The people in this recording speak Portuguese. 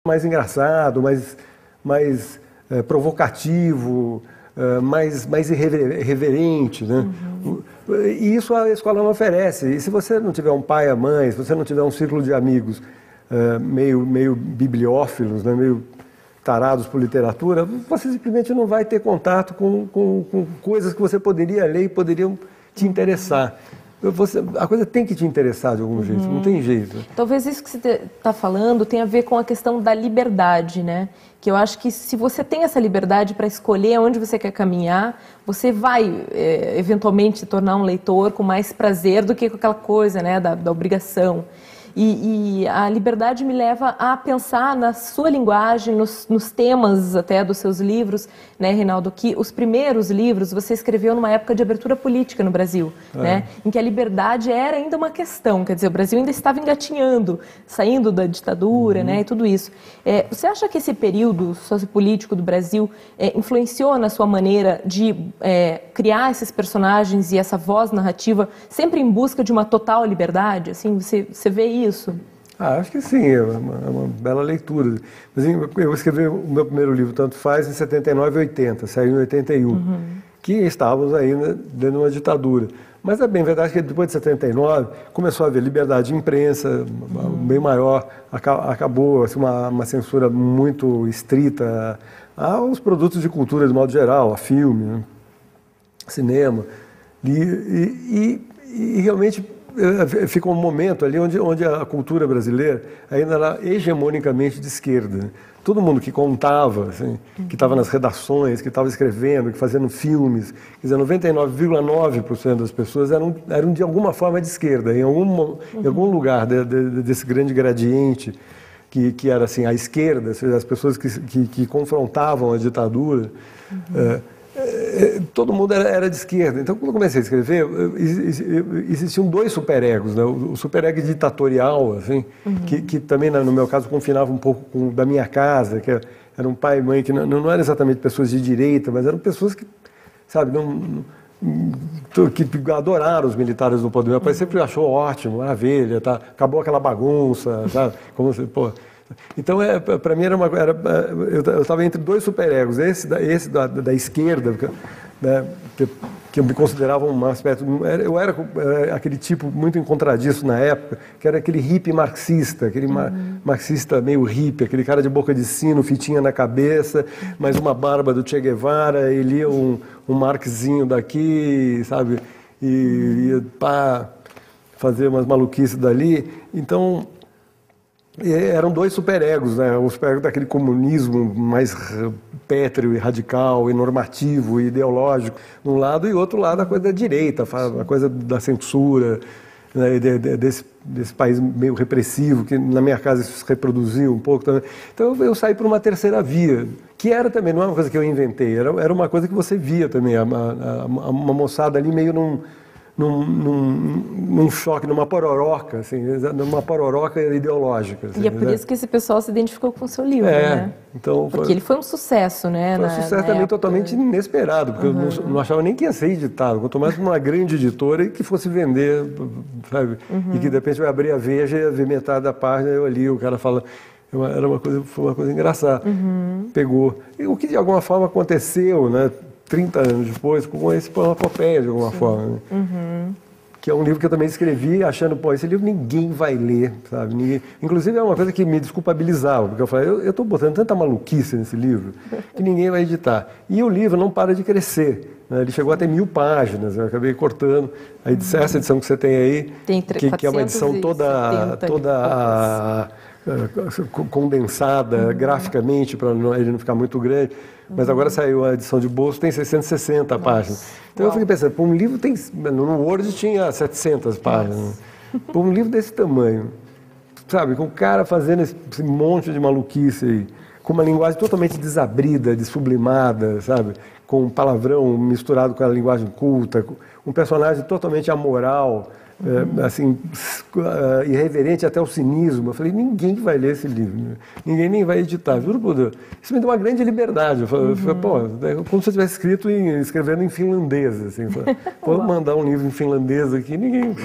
mais engraçado, mais provocativo, mais irreverente, né? E isso a escola não oferece. E se você não tiver um pai e a mãe, se você não tiver um círculo de amigos meio bibliófilos, né? Meio tarados por literatura, você simplesmente não vai ter contato com coisas que você poderia ler e poderiam te interessar. A coisa tem que te interessar de algum jeito, não tem jeito. Talvez isso que você está falando tenha a ver com a questão da liberdade, né? Que eu acho que se você tem essa liberdade para escolher onde você quer caminhar, você vai eventualmente se tornar um leitor com mais prazer do que com aquela coisa, né, da obrigação. E a liberdade me leva a pensar na sua linguagem, nos temas até dos seus livros, né, Reinaldo, que os primeiros livros você escreveu numa época de abertura política no Brasil, né, em que a liberdade era ainda uma questão, quer dizer, o Brasil ainda estava engatinhando, saindo da ditadura, né, e tudo isso. Você acha que esse período sociopolítico do Brasil influenciou na sua maneira de criar esses personagens e essa voz narrativa sempre em busca de uma total liberdade? Assim, você vê isso? Acho que sim, é uma bela leitura. Mas eu escrevi o meu primeiro livro, Tanto Faz, em 79 e 80, saiu em 81, que estávamos ainda dentro de uma ditadura. Mas é bem verdade que depois de 79 começou a haver liberdade de imprensa, bem maior, acabou assim, uma censura muito estrita aos produtos de cultura de modo geral, a filme, né? Cinema, e realmente ficou um momento ali onde a cultura brasileira ainda era hegemonicamente de esquerda. Todo mundo que contava, assim, que estava nas redações, que estava escrevendo, que fazendo filmes, quer dizer, 99,9% das pessoas eram de alguma forma de esquerda, em algum lugar desse grande gradiente que era assim, a esquerda, ou seja, as pessoas que confrontavam a ditadura. Todo mundo era de esquerda. Então, quando eu comecei a escrever, existiam dois superegos, né? O superego ditatorial, assim, que também, no meu caso, confinava um pouco da minha casa, que era um pai e mãe que não eram exatamente pessoas de direita, mas eram pessoas que, sabe, que adoraram os militares do poder. Meu pai sempre achou ótimo, maravilha, tá? Acabou aquela bagunça, sabe? Como você, pô. Então, para mim, eu estava entre dois superegos, esse da esquerda, né, que eu me considerava um aspecto... Eu era aquele tipo muito encontradiço na época, que era aquele hippie marxista, aquele marxista meio hippie, aquele cara de boca de sino, fitinha na cabeça, mais uma barba do Che Guevara, e lia um Marxzinho daqui, sabe, e ia fazer umas maluquices dali. Então... eram dois superegos, né? O superego daquele comunismo mais pétreo e radical e normativo e ideológico, de um lado, e outro lado a coisa da direita, a coisa da censura, né? desse país meio repressivo, que na minha casa isso se reproduziu um pouco também. Então eu saí por uma terceira via, que era também, não é uma coisa que eu inventei, era uma coisa que você via também, uma moçada ali meio num choque, numa pororoca, assim, numa pororoca ideológica. Assim, e é por isso que esse pessoal se identificou com o seu livro, né? Então, porque ele foi um sucesso, né? Foi um sucesso também época, totalmente inesperado, porque eu não achava nem que ia ser editado, quanto mais uma grande editora e que fosse vender, sabe? E que de repente vai abrir a Veja e ver metade da página, eu ali, o cara fala... foi uma coisa engraçada. Pegou. E o que de alguma forma aconteceu, né? 30 anos depois, com esse Panapopeia, de alguma forma. Né? Que é um livro que eu também escrevi achando, esse livro ninguém vai ler, sabe? Inclusive é uma coisa que me desculpabilizava, porque eu falei, eu estou botando tanta maluquice nesse livro que ninguém vai editar. E o livro não para de crescer, né? Ele chegou até 1000 páginas, eu acabei cortando. Essa edição que você tem aí, que é uma edição toda condensada graficamente, para ele não ficar muito grande. Mas agora saiu a edição de bolso, tem 660 páginas. Então eu fiquei pensando, um livro tem... No Word tinha 700 páginas. Um livro desse tamanho, sabe? Com o cara fazendo esse monte de maluquice aí, com uma linguagem totalmente desabrida, desublimada, sabe? Com um palavrão misturado com a linguagem culta, um personagem totalmente amoral, assim, irreverente até o cinismo. Eu falei, ninguém vai ler esse livro, ninguém nem vai editar, juro por Deus. Isso me deu uma grande liberdade. Eu falei, como se eu tivesse escrevendo em finlandês, assim. Vou mandar um livro em finlandês aqui, ninguém...